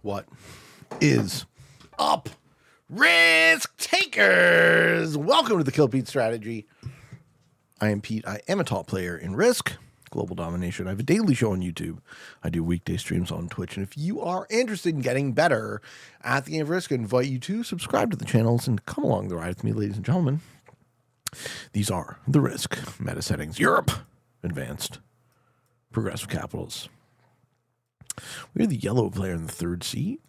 What is up, risk takers? Welcome to the Kill Pete strategy. I am Pete. I am a top player in Risk, Global Domination. I have a daily show on YouTube. I do weekday streams on Twitch. And if you are interested in getting better at the game of Risk, I invite you to subscribe to the channels and come along the ride with me, ladies and gentlemen. These are the Risk meta settings. Europe, advanced, progressive capitals. We're the yellow player in the third seat,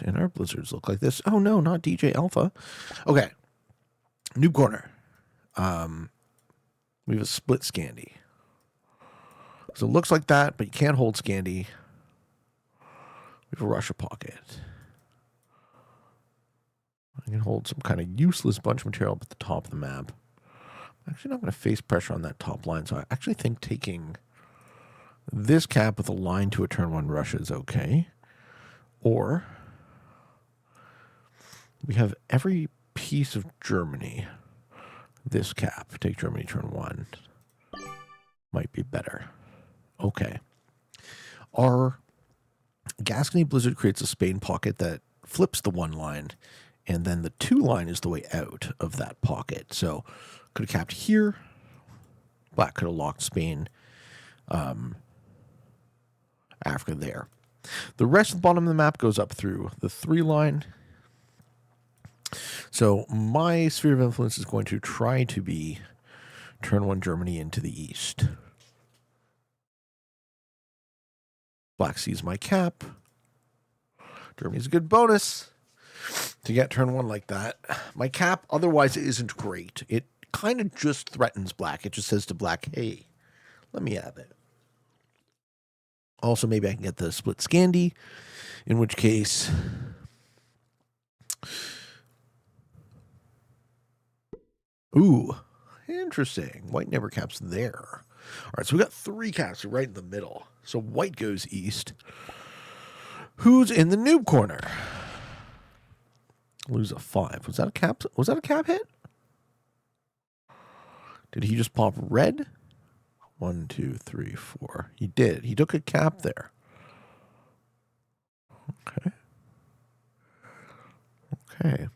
and our blizzards look like this. Oh no, not DJ Alpha. Okay, noob corner. We have a split Scandi. So it looks like that, but you can't hold Scandi. We have a Russia pocket. I can hold some kind of useless bunch of material up at the top of the map. I'm actually not going to face pressure on that top line, so I actually think taking this cap with a line to a turn one Russia is okay. Or we have every piece of Germany. This cap, take Germany turn one, might be better. Okay. Our Gascony Blizzard creates a Spain pocket that flips the one line, and then the two line is the way out of that pocket. So could have capped here. Black could have locked Spain. Africa there. The rest of the bottom of the map goes up through the 3 line. So my sphere of influence is going to try to be turn one Germany into the east. Black sees my cap. Germany's a good bonus to get turn one like that. My cap otherwise isn't great. It kind of just threatens black. It just says to black, hey, let me have it. Also, maybe I can get the split Scandi, in which case ooh, interesting. White never caps there. All right, so we got 3 caps right in the middle. So white goes east. Who's in the noob corner? Lose a 5. Was that a cap? Was that a cap hit? Did he just pop red? 1, 2, 3, 4. He did. He took a cap there. Okay. Okay.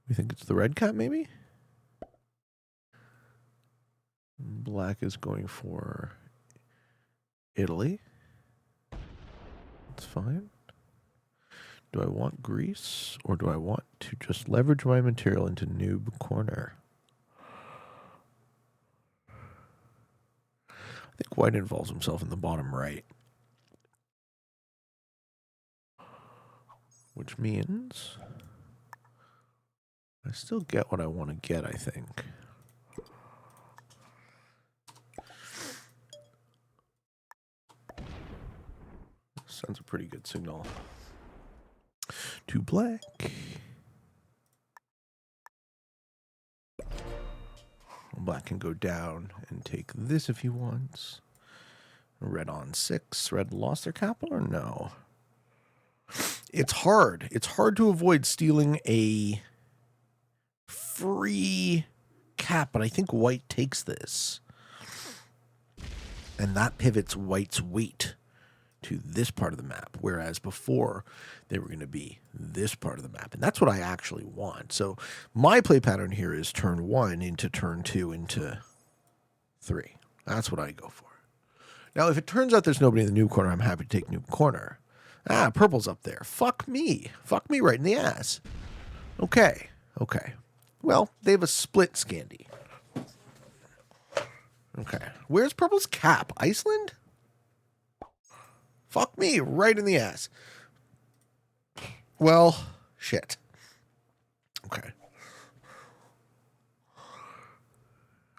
We think it's the red cap, maybe? Black is going for Italy. That's fine. Do I want Greece, or do I want to just leverage my material into noob corner? I think white involves himself in the bottom right. Which means I still get what I want to get, I think. Sends a pretty good signal to black. Black can go down and take this if he wants. Red on 6. Red lost their capital or no? It's hard. It's hard to avoid stealing a free cap, but I think white takes this. And that pivots white's weight to this part of the map, whereas before they were going to be this part of the map. And that's what I actually want. So my play pattern here is turn 1 into turn 2 into 3. That's what I go for. Now, if it turns out there's nobody in the noob corner, I'm happy to take noob corner. Ah, purple's up there. Fuck me. Fuck me right in the ass. Okay. Okay. Well, they have a split Scandi. Okay. Where's purple's cap? Iceland? Fuck me right in the ass. Well, shit. Okay.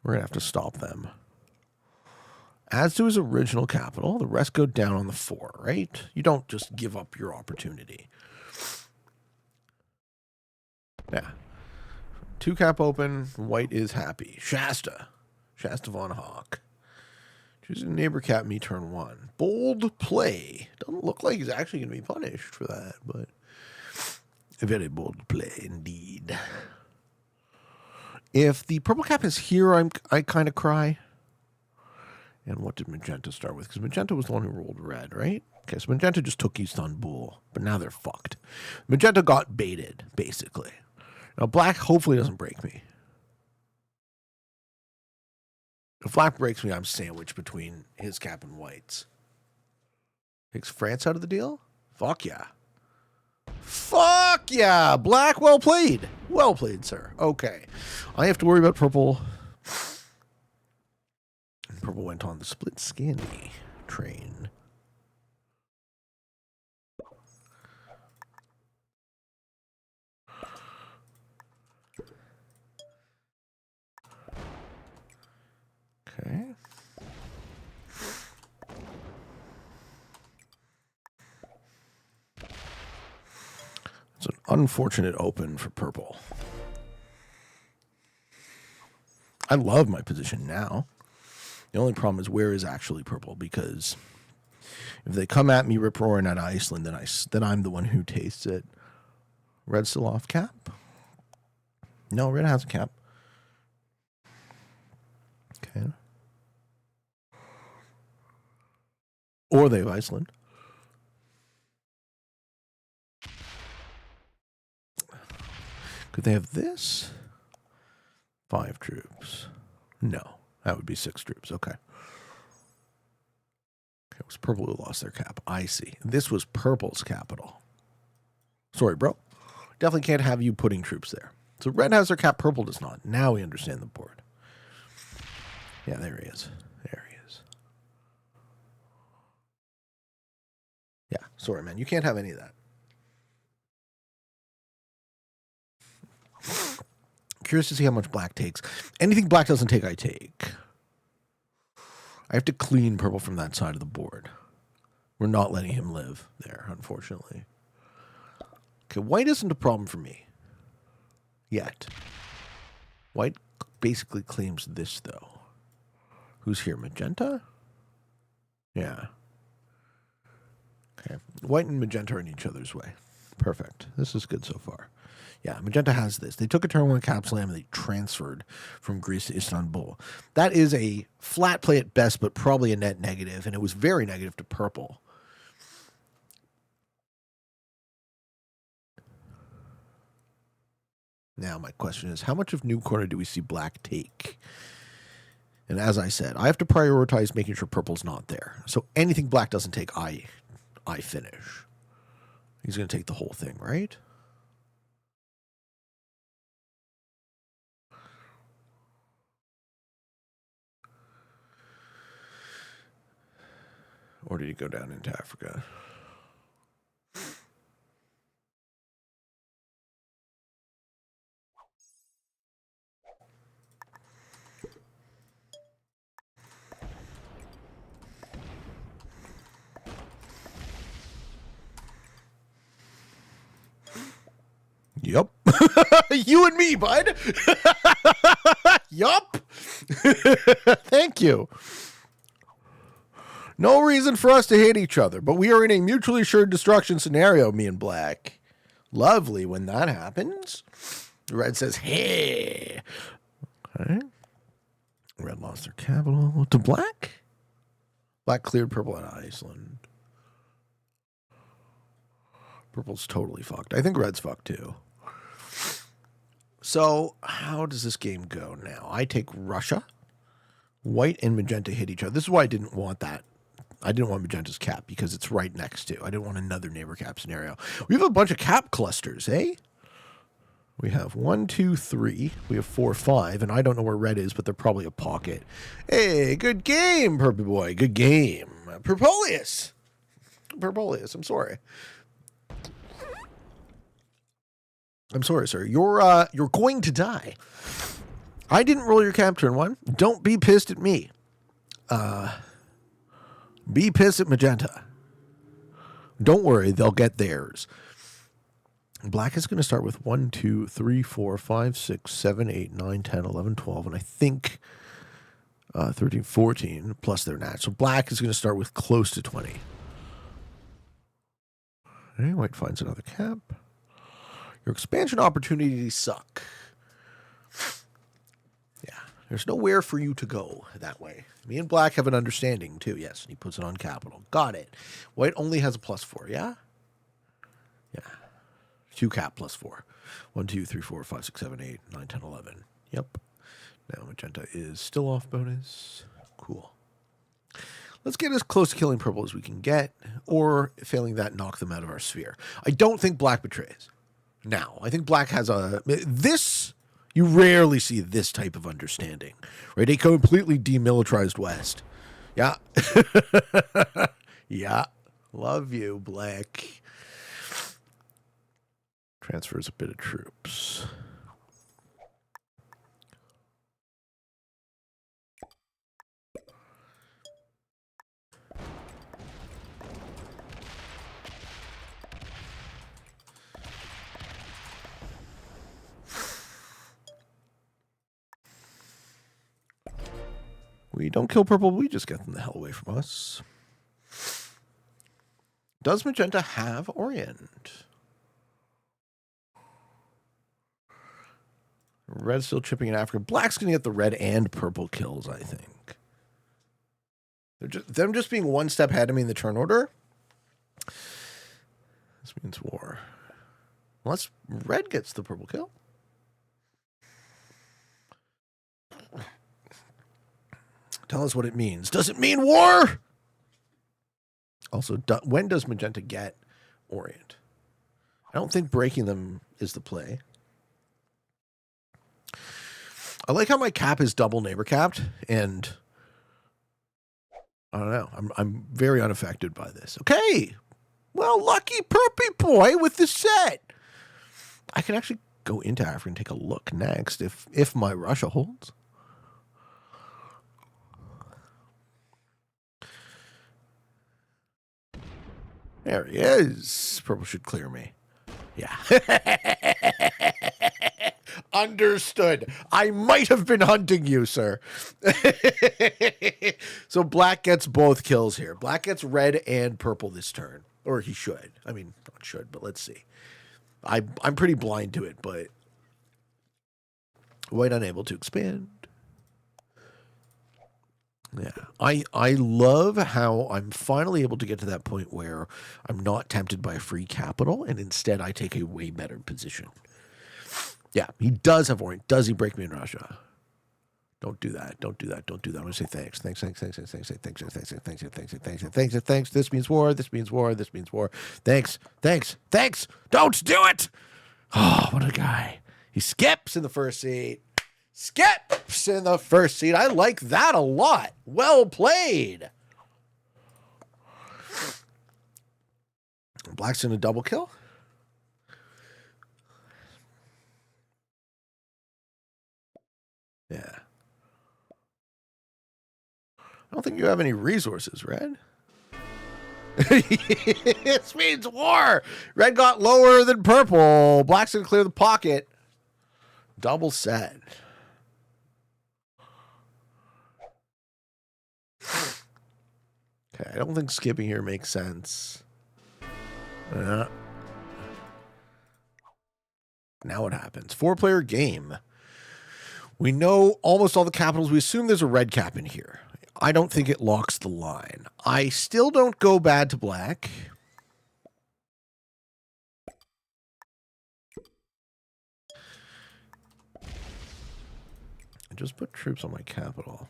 We're going to have to stop them. As to his original capital, the rest go down on the 4, right? You don't just give up your opportunity. Yeah. 2 cap open. White is happy. Shasta. Shasta Von Hawk. Choose a neighbor cap me turn 1. Bold play. Doesn't look like he's actually going to be punished for that, but a very bold play indeed. If the purple cap is here, I kind of cry. And what did magenta start with? Because magenta was the one who rolled red, right? Okay, so magenta just took Istanbul, but now they're fucked. Magenta got baited, basically. Now black hopefully doesn't break me. If black breaks me, I'm sandwiched between his cap and white's. Takes France out of the deal? Fuck yeah. Fuck yeah! Black, well played. Well played, sir. Okay. I have to worry about purple. Purple went on the split skinny train. Okay. It's an unfortunate open for purple. I love my position now. The only problem is where is actually purple, because if they come at me rip-roaring at Iceland, then I'm the one who tastes it. Red still off cap? No, red has a cap. Okay. Or they have Iceland. Could they have this? 5 troops. No, that would be 6 troops. Okay. It was purple who lost their cap. I see. This was purple's capital. Sorry, bro. Definitely can't have you putting troops there. So red has their cap, purple does not. Now we understand the board. Yeah, there he is. There he is. Yeah, sorry, man. You can't have any of that. Curious to see how much black takes. Anything black doesn't take, I take. I have to clean purple from that side of the board. We're not letting him live there, unfortunately. Okay, white isn't a problem for me. Yet. White basically claims this, though. Who's here? Magenta? Yeah. Okay. White and magenta are in each other's way. Perfect. This is good so far. Yeah, magenta has this. They took a turn 1 cap slam and they transferred from Greece to Istanbul. That is a flat play at best, but probably a net negative, and it was very negative to purple. Now my question is, how much of New Corner do we see black take? And as I said, I have to prioritize making sure purple's not there. So anything black doesn't take, I finish. He's going to take the whole thing, right? Or did he go down into Africa? Yup. You and me, bud. Yup. Thank you. No reason for us to hate each other, but we are in a mutually assured destruction scenario, me and black. Lovely when that happens. Red says, hey. Okay. Red lost their capital to black. Black cleared purple at Iceland. Purple's totally fucked. I think red's fucked too. So how does this game go now? I take Russia. White and magenta hit each other. This is why I didn't want that. I didn't want magenta's cap because it's right next to. I didn't want another neighbor cap scenario. We have a bunch of cap clusters, eh? We have 1, 2, 3. We have 4, 5, and I don't know where red is, but they're probably a pocket. Hey, good game, Purple Boy. Good game. Purpolius. Purpolius, I'm sorry. I'm sorry, sir. You're going to die. I didn't roll your cap turn 1. Don't be pissed at me. Be pissed at magenta. Don't worry, they'll get theirs. Black is going to start with 1, 2, 3, 4, 5, 6, 7, 8, 9, 10, 11, 12, and I think 13, 14 plus their nat. So black is going to start with close to 20. Okay, white finds another cap. Your expansion opportunities suck. Yeah, There's nowhere for you to go that way. Me and black have an understanding, too. Yes, and he puts it on capital. Got it. White only has a +4, yeah? Yeah. 2 cap +4. 1, 2, 3, 4, 5, 6, 7, 8, 9, 10, 11. Yep. Now magenta is still off bonus. Cool. Let's get as close to killing purple as we can get, or failing that, knock them out of our sphere. I don't think black betrays. Now, I think black has this, you rarely see this type of understanding, right? A completely demilitarized West. Yeah. Yeah. Love you, black. Transfers a bit of troops. We don't kill purple, we just get them the hell away from us. Does magenta have Orient? Red's still chipping in Africa. Black's going to get the red and purple kills, I think. Them just being one step ahead of me in the turn order. This means war. Unless red gets the purple kill. Tell us what it means. Does it mean war? Also, when does magenta get Orient? I don't think breaking them is the play. I like how my cap is double neighbor capped, and I don't know. I'm very unaffected by this. Okay. Well, lucky Perpy boy with the set. I can actually go into Africa and take a look next if my Russia holds. There he is. Purple should clear me. Yeah. Understood. I might have been hunting you, sir. So black gets both kills here. Black gets red and purple this turn. Or he should. I mean, not should, but let's see. I'm pretty blind to it, but white unable to expand. Yeah, I love how I'm finally able to get to that point where I'm not tempted by a free capital, and instead I take a way better position. Yeah, he does have Orient. Does he break me in Russia? Don't do that. Don't do that. Don't do that. I'm going to say thanks. Thanks. This means war. This means war. This means war. Thanks. Don't do it. Oh, what a guy. He skips in the first seat. Skips in the first seat. I like that a lot. Well played. Black's in a double kill. Yeah. I don't think you have any resources, Red. This means war. Red got lower than purple. Black's going to clear the pocket. Double set. Okay, I don't think skipping here makes sense. Now what happens? 4-player game. We know almost all the capitals. We assume there's a red cap in here. I don't think it locks the line. I still don't go bad to black. I just put troops on my capital.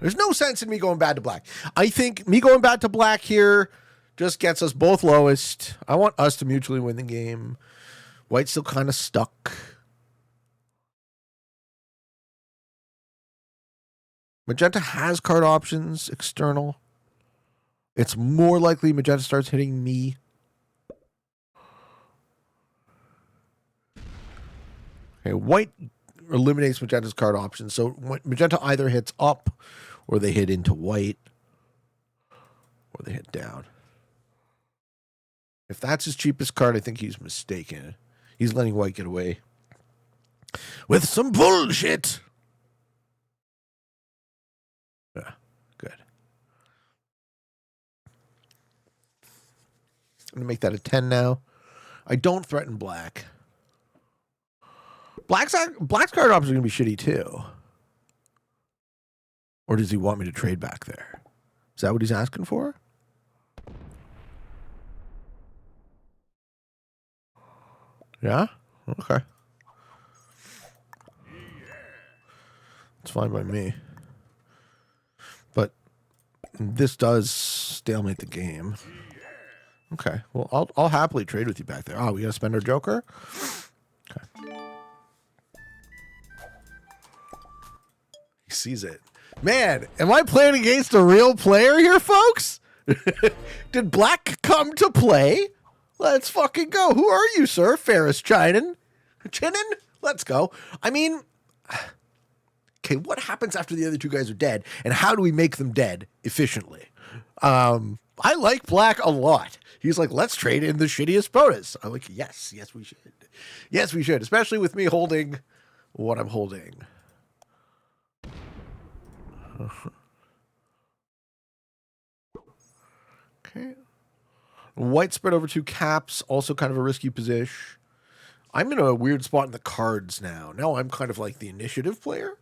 There's no sense in me going bad to black. I think me going bad to black here just gets us both lowest. I want us to mutually win the game. White's still kind of stuck. Magenta has card options, external. It's more likely magenta starts hitting me. Okay, white eliminates magenta's card options. So magenta either hits up, or they hit into white, or they hit down. If that's his cheapest card, I think he's mistaken. He's letting white get away with some bullshit. Yeah, good. I'm going to make that a 10 now. I don't threaten black. Black's card options are going to be shitty too. Or does he want me to trade back there? Is that what he's asking for? Yeah? Okay. It's fine by me. But this does stalemate the game. Okay. Well, I'll happily trade with you back there. Oh, we got to spend our Joker? Okay. He sees it. Man, am I playing against a real player here, folks? Did Black come to play? Let's fucking go. Who are you, sir? Ferris Chinen? Let's go. I mean, okay, what happens after the other two guys are dead, and how do we make them dead efficiently? I like Black a lot. He's like, let's trade in the shittiest bonus. I'm like, yes, we should. Yes, we should, especially with me holding what I'm holding. Okay. White spread over 2 caps, also kind of a risky position. I'm in a weird spot in the cards now. Now I'm kind of like the initiative player.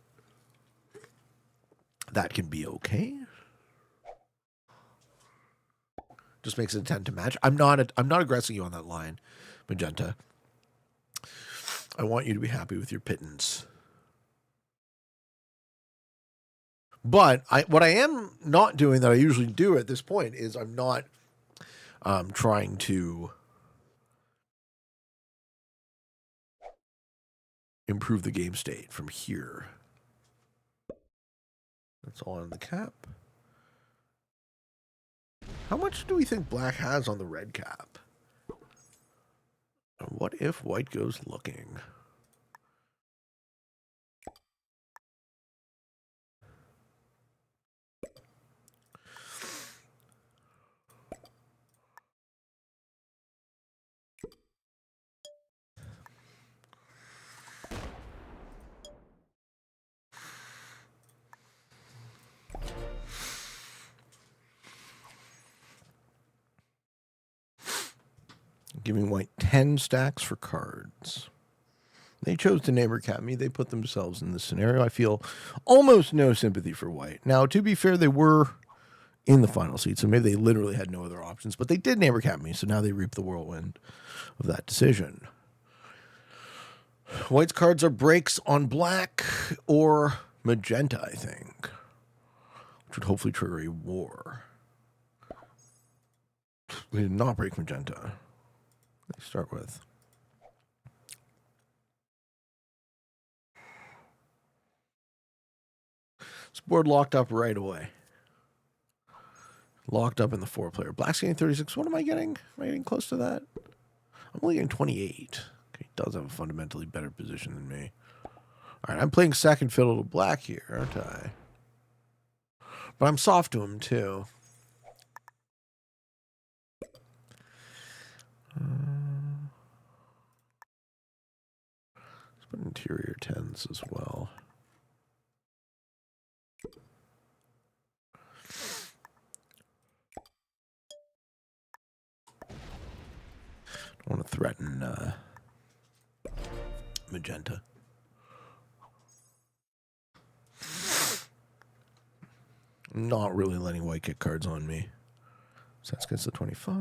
That can be okay. Just makes it a 10 to match. I'm not aggressing you on that line, Magenta. I want you to be happy with your pittance. But what I am not doing that I usually do at this point is I'm not trying to improve the game state from here. That's all on the cap. How much do we think Black has on the red cap? What if White goes looking? Giving White 10 stacks for cards. They chose to neighbor cap me. They put themselves in this scenario. I feel almost no sympathy for White. Now, to be fair, they were in the final seat, so maybe they literally had no other options, but they did neighbor cap me, so now they reap the whirlwind of that decision. White's cards are breaks on Black or Magenta, I think, which would hopefully trigger a war. We did not break Magenta. Let's start with. This board locked up right away. Locked up in the 4-player. Black's getting 36. What am I getting? Am I getting close to that? I'm only getting 28. Okay, he does have a fundamentally better position than me. All right, I'm playing second fiddle to Black here, aren't I? But I'm soft to him, too. Let's put interior 10s as well. I want to threaten Magenta. Not really letting White get cards on me. So that's against the 25.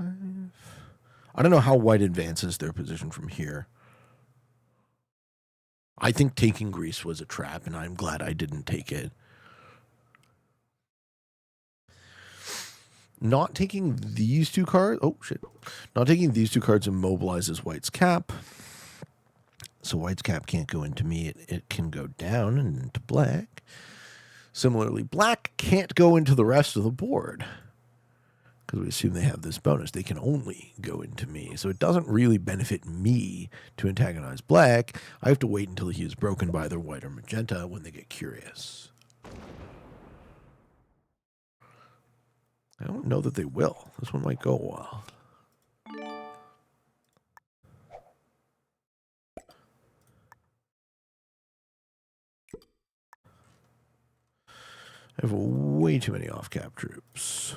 I don't know how White advances their position from here. I think taking Greece was a trap, and I'm glad I didn't take it. Not taking these 2 cards. Oh, shit. Not taking these 2 cards immobilizes White's cap. So White's cap can't go into me. It can go down and into Black. Similarly, Black can't go into the rest of the board because we assume they have this bonus. They can only go into me. So it doesn't really benefit me to antagonize Black. I have to wait until he is broken by either White or Magenta when they get curious. I don't know that they will. This one might go a while. I have way too many off-cap troops.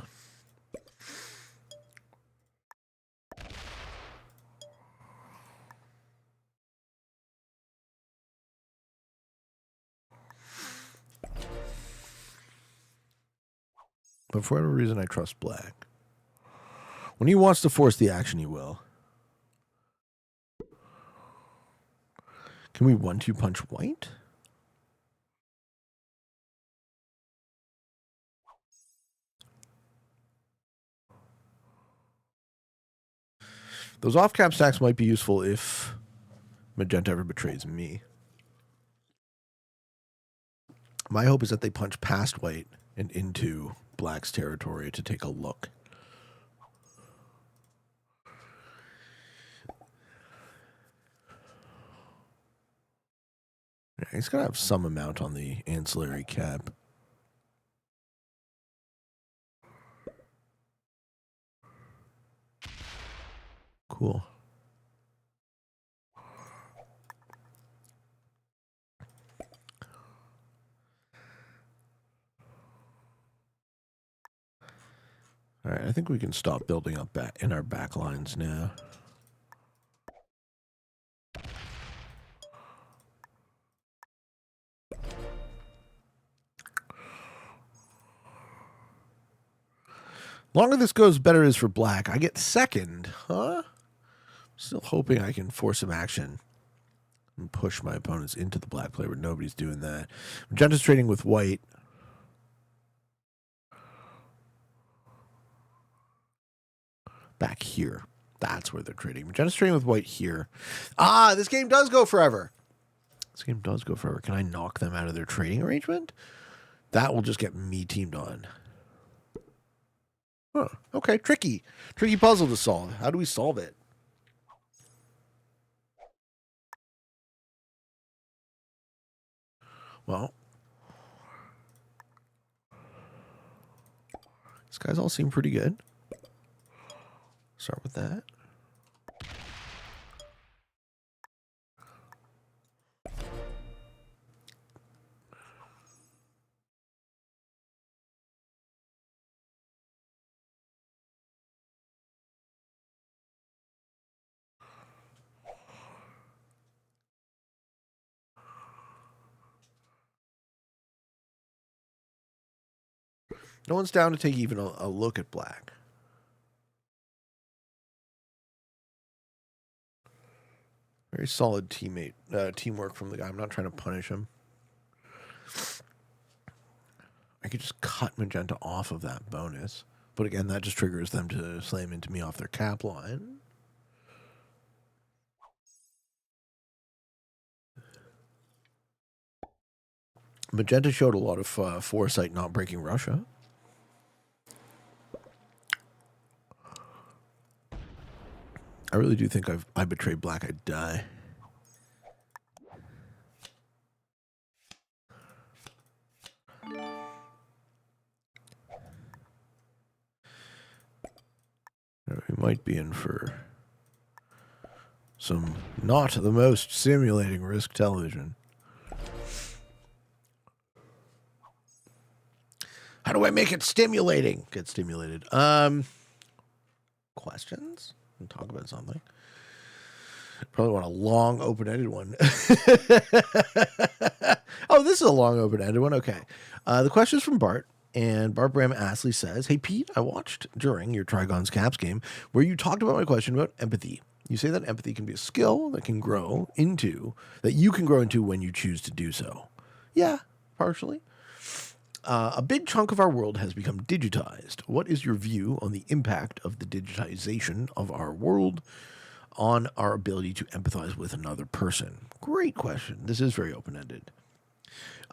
But for whatever reason, I trust black. When he wants to force the action, he will. Can we 1-2 punch white? Those off-cap stacks might be useful if magenta ever betrays me. My hope is that they punch past white and into black's territory to take a look. Yeah, he's going to have some amount on the ancillary cap. Cool. All right, I think we can stop building up back in our back lines now. Longer this goes, better is for black. I get second, huh? Still hoping I can force some action and push my opponents into the black play where nobody's doing that. Magenta's trading with white. Back here. That's where they're trading. Magenta's trading with white here. Ah, this game does go forever. This game does go forever. Can I knock them out of their trading arrangement? That will just get me teamed on. Huh. Okay, tricky. Tricky puzzle to solve. How do we solve it? Well, these guys all seem pretty good. Start with that. No one's down to take even a look at black. Very solid teamwork from the guy. I'm not trying to punish him. I could just cut magenta off of that bonus. But again, that just triggers them to slam into me off their cap line. Magenta showed a lot of foresight not breaking Russia. I really do think I betrayed black, I'd die. We might be in for some not the most simulating Risk television. How do I make it stimulating? Get stimulated. Questions? We'll talk about something. Probably want a long open-ended one. Oh, this is a long open-ended one. Okay. The question is from Bart. And Bart Bram Astley says, "Hey, Pete, I watched during your Trigon's Caps game where you talked about my question about empathy. You say that empathy can be a skill that you can grow into when you choose to do so." Yeah, partially. A big chunk of our world has become digitized. What is your view on the impact of the digitization of our world on our ability to empathize with another person? Great question. This is very open-ended.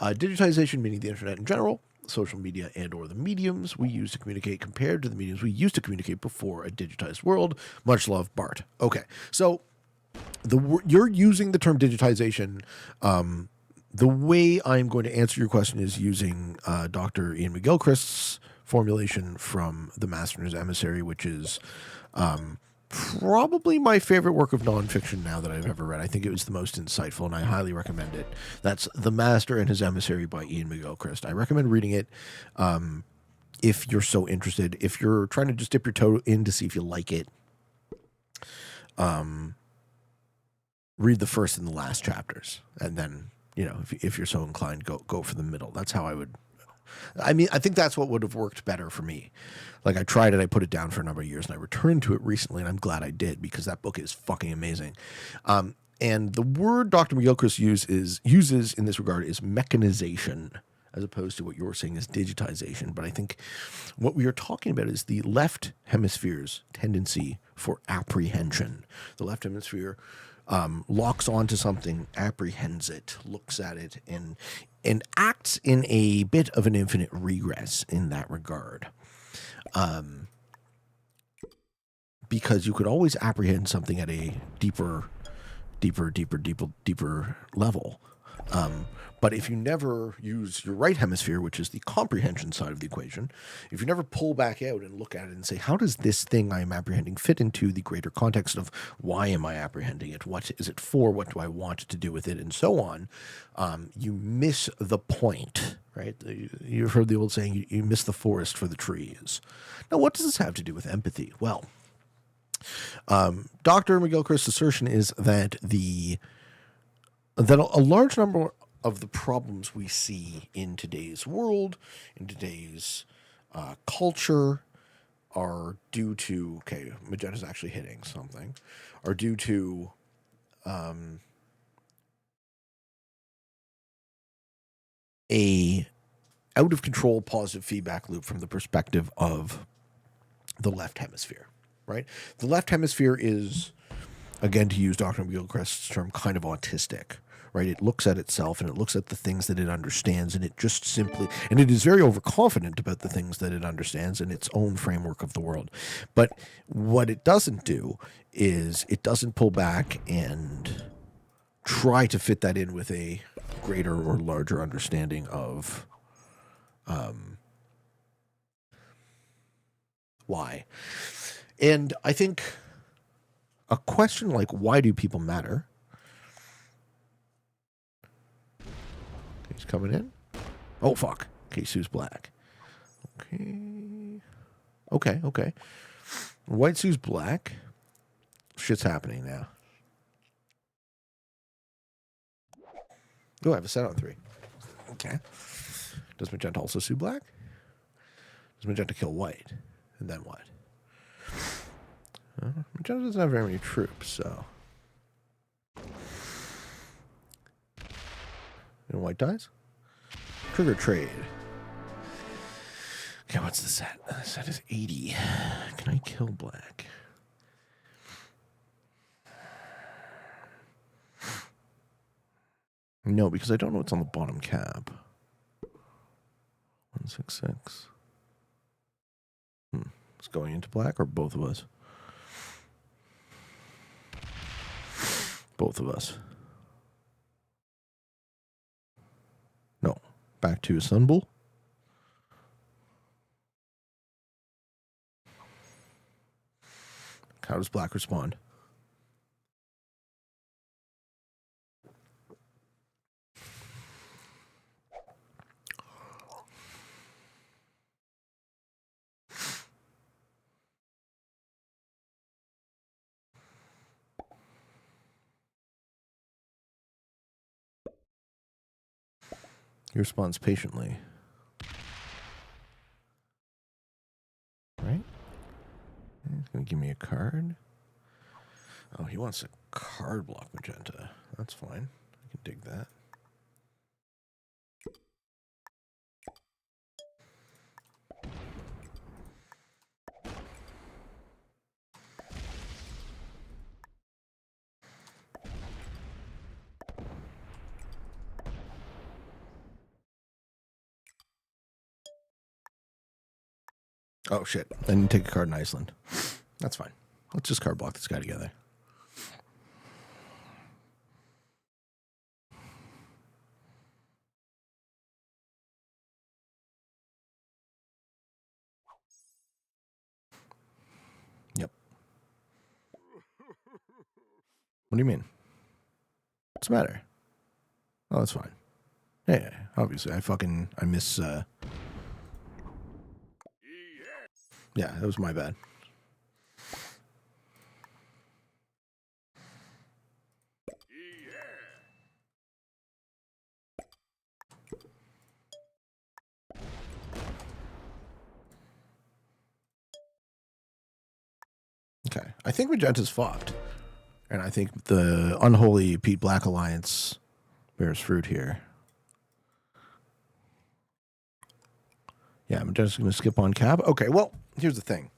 Digitization, meaning the internet in general, social media and or the mediums we use to communicate compared to the mediums we used to communicate before a digitized world. Much love, Bart. Okay, so you're using the term digitization. The way I'm going to answer your question is using Dr. Ian McGilchrist's formulation from The Master and His Emissary, which is probably my favorite work of nonfiction now that I've ever read. I think it was the most insightful, and I highly recommend it. That's The Master and His Emissary by Ian McGilchrist. I recommend reading it if you're so interested. If you're trying to just dip your toe in to see if you like it, read the first and the last chapters, and then, you know, if you're so inclined, go for the middle. That's how I would I mean, I think that's what would have worked better for me. Like, I tried it, I put it down for a number of years, and I returned to it recently, and I'm glad I did, because that book is fucking amazing. And the word Dr. McGilchrist uses in this regard is mechanization, as opposed to what you were saying is digitization. But I think what we are talking about is the left hemisphere's tendency for apprehension. The left hemisphere locks onto something, apprehends it, looks at it, and acts in a bit of an infinite regress in that regard. Because you could always apprehend something at a deeper level. But if you never use your right hemisphere, which is the comprehension side of the equation, if you never pull back out and look at it and say, how does this thing I am apprehending fit into the greater context of why am I apprehending it? What is it for? What do I want to do with it? And so on. You miss the point, right? You've heard the old saying, you miss the forest for the trees. Now, what does this have to do with empathy? Well, Dr. McGilchrist's assertion is that a large number of the problems we see in today's world, in today's culture, are due to, okay, Magenta's actually hitting something, are due to a out of control positive feedback loop from the perspective of the left hemisphere, right? The left hemisphere is, again, to use Dr. McGilchrist's term, kind of autistic, right? It looks at itself and it looks at the things that it understands, and it just simply, and it is very overconfident about the things that it understands in its own framework of the world. But what it doesn't do is it doesn't pull back and try to fit that in with a greater or larger understanding of why. And I think a question like, why do people matter? He's coming in. Oh, fuck. Okay, Sue's black. Okay. White Sue's black. Shit's happening now. Go, I have a set on 3. Okay. Does Magenta also sue black? Does Magenta kill white? And then what? Magenta doesn't have very many troops, so. And white dies? Trigger trade. Okay, what's the set? The set is 80. Can I kill black? No, because I don't know what's on the bottom cap. 166. It's going into black, or both of us? Both of us. No. Back to Sunbull. How does black respond? He responds patiently. Right? He's going to give me a card. Oh, he wants a card block Magenta. That's fine. I can dig that. Oh, shit. I didn't take a card in Iceland. That's fine. Let's just card block this guy together. Yep. What do you mean? What's the matter? Oh, that's fine. Yeah, obviously. I miss, yeah, that was my bad. Okay. I think Magenta's fucked. And I think the unholy Pete Black alliance bears fruit here. Yeah, Magenta's going to skip on Cab. Okay, well, here's the thing.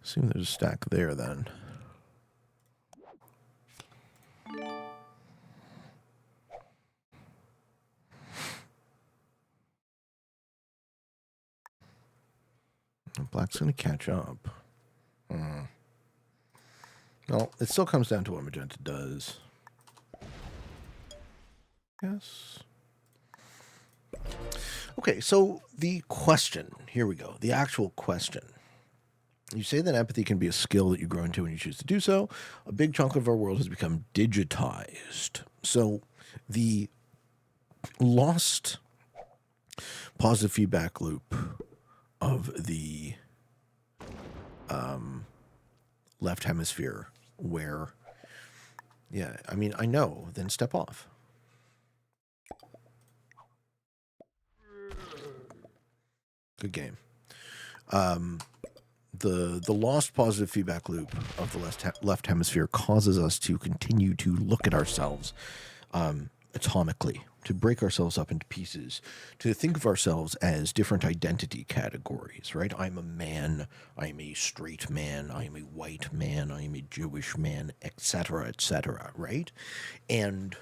Assume there's a stack there then. Black's going to catch up. Well, it still comes down to what Magenta does. Yes. Okay, so the question. Here we go. The actual question. You say that empathy can be a skill that you grow into when you choose to do so. A big chunk of our world has become digitized. So the lost positive feedback loop of the left hemisphere where, yeah, I mean, I know, then step off. Good game. The lost positive feedback loop of the left hemisphere causes us to continue to look at ourselves atomically, to break ourselves up into pieces, to think of ourselves as different identity categories, right? I'm a man, I'm a straight man, I'm a white man, I'm a Jewish man, etc., right? And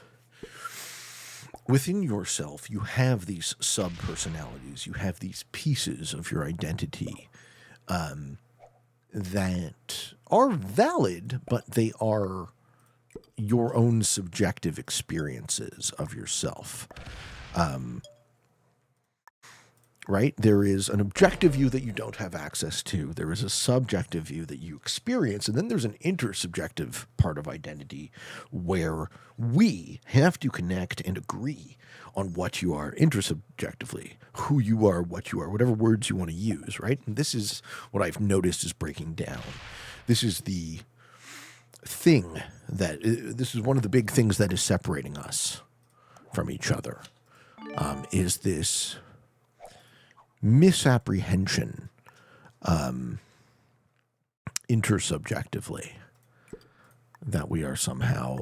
within yourself, you have these sub-personalities, you have these pieces of your identity that are valid, but they are your own subjective experiences of yourself. Right? There is an objective view that you don't have access to. There is a subjective view that you experience. And then there's an intersubjective part of identity where we have to connect and agree on what you are intersubjectively, who you are, what you are, whatever words you want to use, right? And this is what I've noticed is breaking down. This is the thing that, this is one of the big things that is separating us from each other, is this misapprehension intersubjectively that we are somehow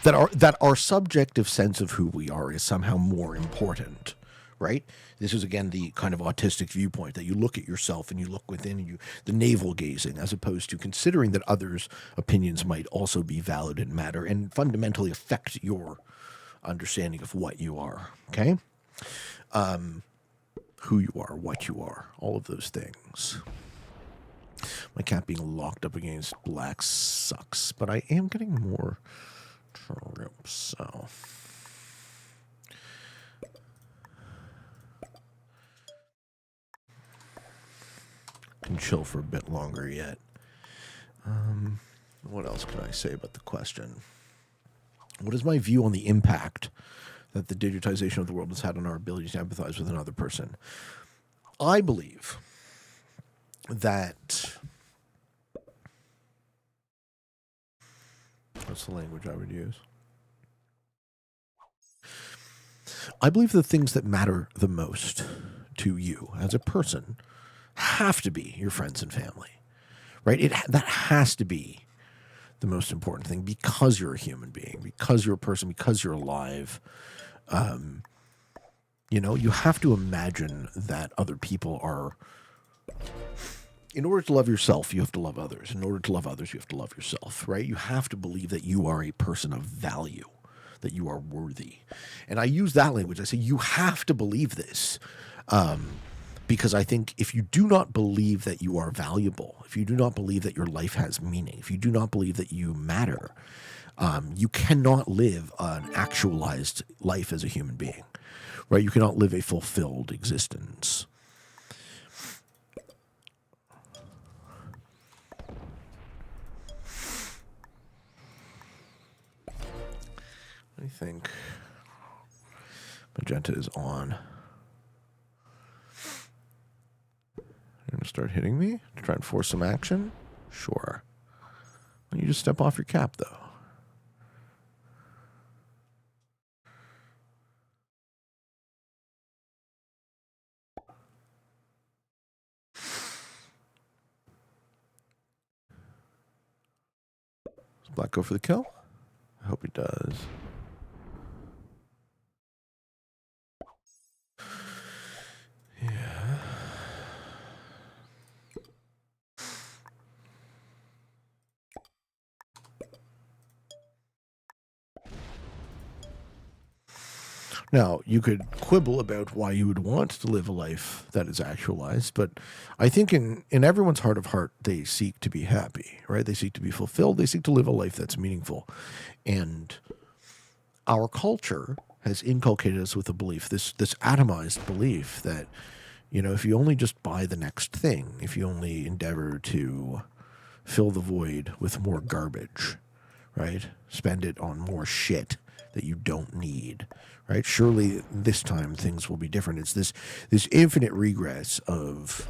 that our subjective sense of who we are is somehow more important, right? This is again the kind of autistic viewpoint that you look at yourself and you look within you, the navel gazing, as opposed to considering that others' opinions might also be valid and matter and fundamentally affect your understanding of what you are, okay? Who you are, what you are, all of those things. My cat being locked up against Black sucks, but I am getting more trips, so. Can chill for a bit longer yet. What else can I say about the question? What is my view on the impact that the digitization of the world has had on our ability to empathize with another person? I believe that, what's the language I would use? I believe the things that matter the most to you as a person have to be your friends and family, right? That has to be the most important thing because you're a human being, because you're a person, because you're alive. You have to imagine that other people are, in order to love yourself, you have to love others. In order to love others, you have to love yourself, right? You have to believe that you are a person of value, that you are worthy. And I use that language. I say you have to believe this. Because I think if you do not believe that you are valuable, if you do not believe that your life has meaning, if you do not believe that you matter, you cannot live an actualized life as a human being, right? You cannot live a fulfilled existence. I think Magenta is on. You're going to start hitting me to try and force some action? Sure. You just step off your cap, though. Black go for the kill? I hope he does. Yeah. Now, you could quibble about why you would want to live a life that is actualized, but I think in everyone's heart of heart, they seek to be happy, right? They seek to be fulfilled. They seek to live a life that's meaningful. And our culture has inculcated us with a belief, this atomized belief that, you know, if you only just buy the next thing, if you only endeavor to fill the void with more garbage, right? Spend it on more shit that you don't need, right? Surely this time things will be different. It's this infinite regress of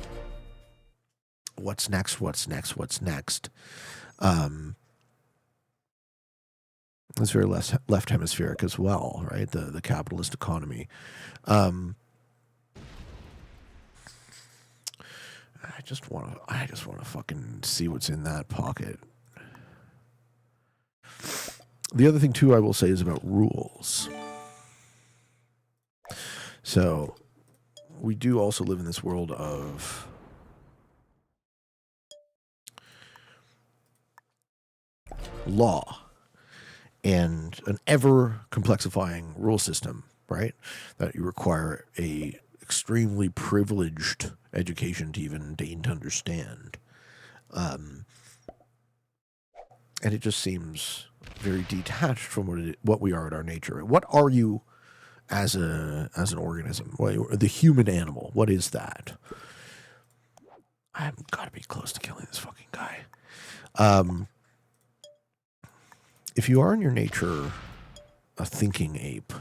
what's next. It's very left hemispheric as well, right? The capitalist economy. I just want to fucking see what's in that pocket. The other thing too I will say is about rules. So we do also live in this world of law and an ever complexifying rule system, right? That you require a extremely privileged education to even deign to understand. And it just seems very detached from what we are at our nature. What are you as an organism? The human animal, what is that? I've got to be close to killing this fucking guy. If you are in your nature a thinking ape,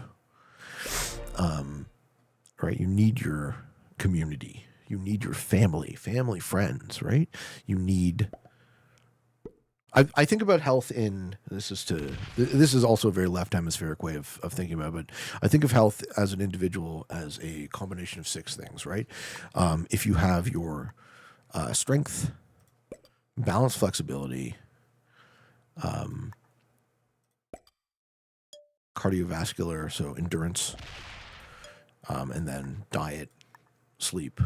right, you need your community. You need your family, friends, right? You need... I think about health in... This is also a very left hemispheric way of thinking about it, but I think of health as an individual as a combination of 6 things, right? If you have your strength, balance, flexibility, cardiovascular, so endurance, and then diet, sleep,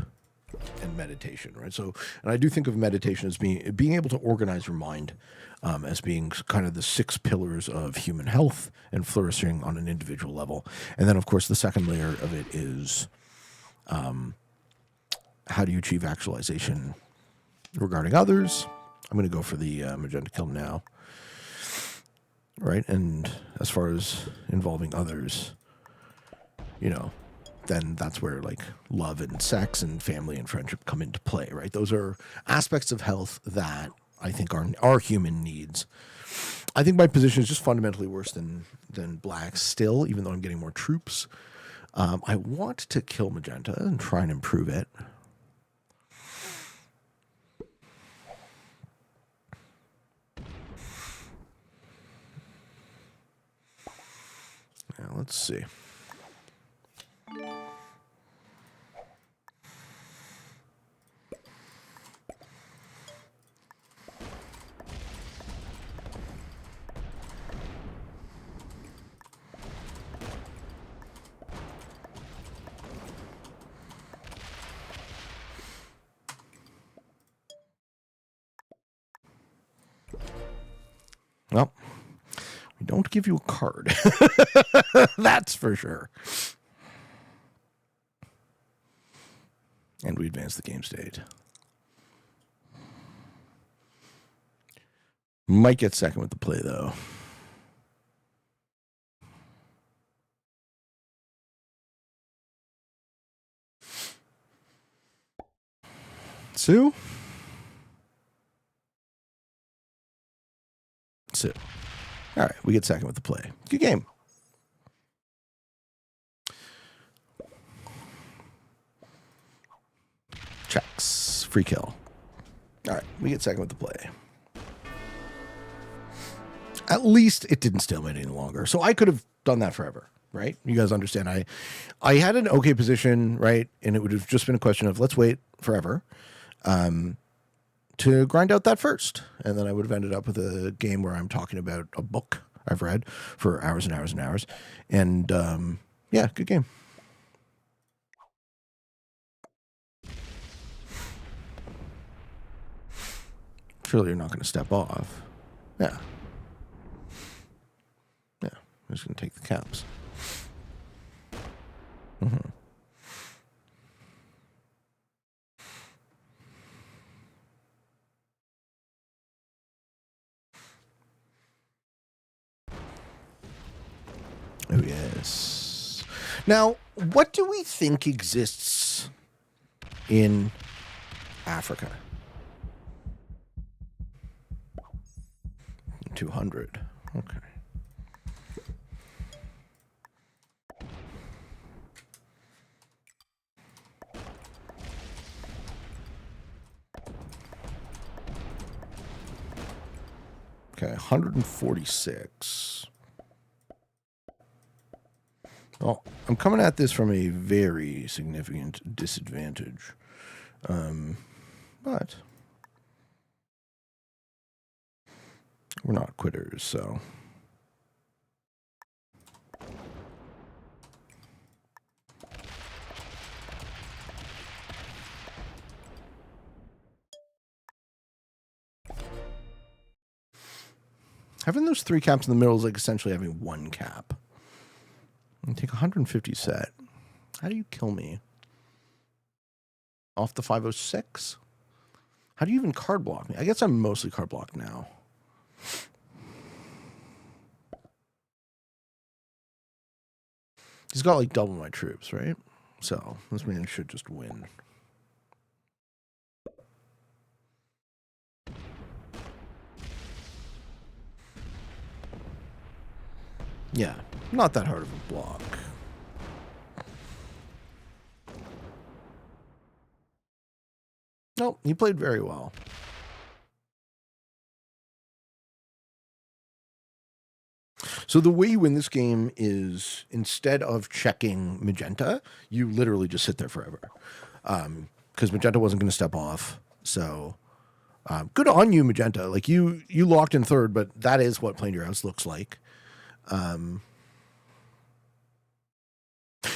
and meditation, right? So, and I do think of meditation as being able to organize your mind as being kind of the 6 pillars of human health and flourishing on an individual level. And then, of course, the second layer of it is how do you achieve actualization regarding others? I'm going to go for the magenta kill now. Right, and as far as involving others, you know, then that's where like love and sex and family and friendship come into play, right? Those are aspects of health that I think are human needs. I think my position is just fundamentally worse than Black still, even though I'm getting more troops. I want to kill magenta and try and improve it. Yeah, let's see. Well, we don't give you a card. That's for sure. And we advance the game state. Might get second with the play, though. Sue? Sue. All right, we get second with the play. Good game. Checks. Free kill. All right, we get second with the play. At least it didn't stalemate any longer. So I could have done that forever, right? You guys understand. I had an okay position, right? And it would have just been a question of let's wait forever. to grind out that first. And then I would have ended up with a game where I'm talking about a book I've read for hours and hours and hours. And yeah, good game. Surely you're not going to step off. Yeah. Yeah. I'm just going to take the caps. Mm-hmm. Oh, yes. Now, what do we think exists in Africa? 200. Okay. Okay, 146. Well, I'm coming at this from a very significant disadvantage. But we're not quitters, so. Having those 3 caps in the middle is like essentially having 1 cap. And take 150 set. How do you kill me? Off the 506? How do you even card block me? I guess I'm mostly card blocked now. He's got like double my troops, right? So this man should just win. Yeah, not that hard of a block. Nope, he played very well. So the way you win this game is instead of checking Magenta, you literally just sit there forever. Because Magenta wasn't going to step off. So good on you, Magenta. Like you locked in third, but that is what playing your house looks like.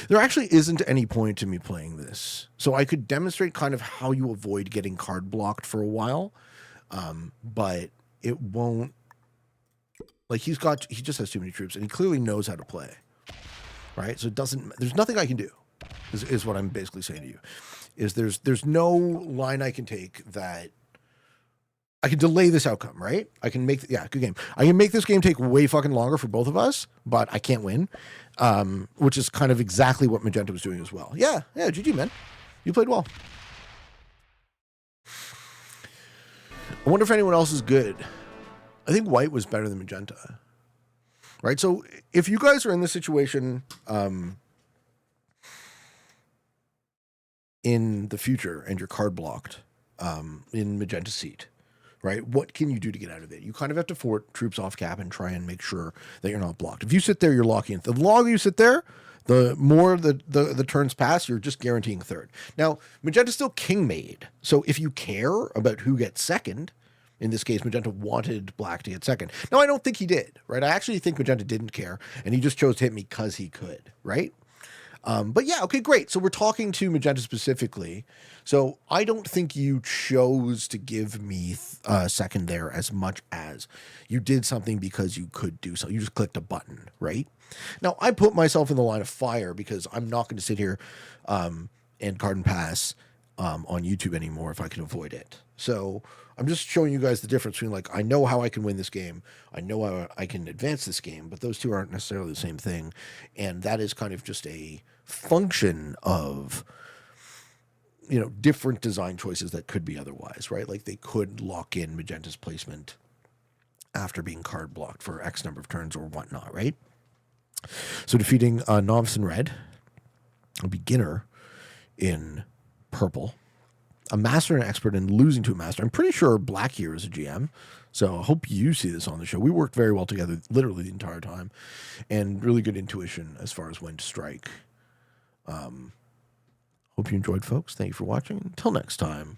There actually isn't any point to me playing this. So I could demonstrate kind of how you avoid getting card blocked for a while. But it won't. Like he just has too many troops and he clearly knows how to play. Right? So there's nothing I can do is what I'm basically saying to you. Is there's no line I can take that I can delay this outcome, right? I can make, good game. I can make this game take way fucking longer for both of us, but I can't win, which is kind of exactly what Magenta was doing as well. Yeah, GG, man. You played well. I wonder if anyone else is good. I think White was better than Magenta, right? So if you guys are in this situation in the future and you're card blocked in Magenta's seat, right? What can you do to get out of it? You kind of have to fort troops off cap and try and make sure that you're not blocked. If you sit there, you're locking in. The longer you sit there, the more the turns pass, you're just guaranteeing third. Now, Magenta's still king made. So if you care about who gets second, in this case, Magenta wanted Black to get second. Now, I don't think he did, right? I actually think Magenta didn't care, and he just chose to hit me because he could, right? But yeah, okay, great. So we're talking to Magenta specifically. So I don't think you chose to give me second there as much as you did something because you could do so. You just clicked a button, right? Now, I put myself in the line of fire because I'm not going to sit here and card and pass on YouTube anymore if I can avoid it. So I'm just showing you guys the difference between, like, I know how I can win this game. I know how I can advance this game, but those two aren't necessarily the same thing. And that is kind of just a function of, you know, different design choices that could be otherwise, right? Like they could lock in Magenta's placement after being card blocked for X number of turns or whatnot, right? So defeating a novice in red, a beginner in purple, a master and an expert, and losing to a master. I'm pretty sure Black here is a GM, so I hope you see this on the show. We worked very well together literally the entire time, and really good intuition as far as when to strike. Hope you enjoyed, folks. Thank you for watching. Until next time.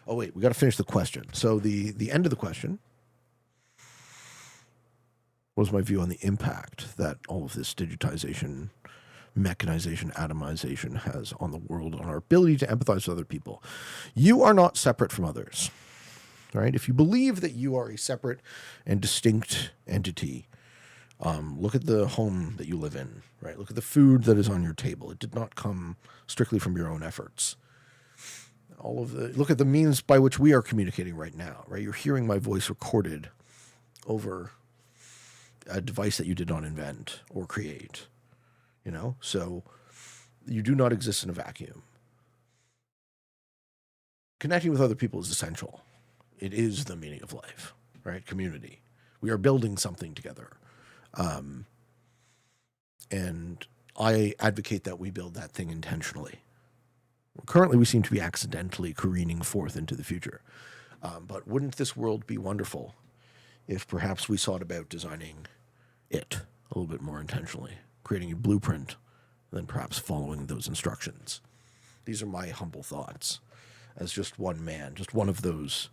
Oh, wait, we got to finish the question. So the end of the question was my view on the impact that all of this digitization, mechanization, atomization has on the world, on our ability to empathize with other people. You are not separate from others, right? If you believe that you are a separate and distinct entity, look at the home that you live in, right? Look at the food that is on your table. It did not come strictly from your own efforts. Look at the means by which we are communicating right now, right? You're hearing my voice recorded over a device that you did not invent or create, So you do not exist in a vacuum. Connecting with other people is essential. It is the meaning of life, right? Community. We are building something together. And I advocate that we build that thing intentionally. Currently, we seem to be accidentally careening forth into the future. But wouldn't this world be wonderful if perhaps we sought about designing it a little bit more intentionally, creating a blueprint, and then perhaps following those instructions? These are my humble thoughts as just one man, just one of those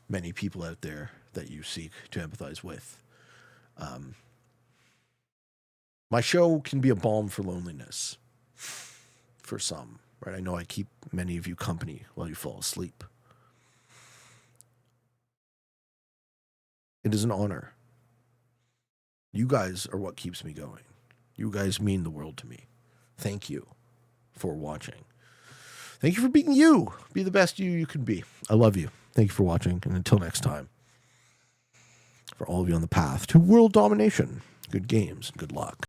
many people out there that you seek to empathize with. My show can be a balm for loneliness for some, right? I know I keep many of you company while you fall asleep. It is an honor. You guys are what keeps me going. You guys mean the world to me. Thank you for watching. Thank you for being you. Be the best you can be. I love you. Thank you for watching. And until next time, for all of you on the path to world domination, good games and good luck.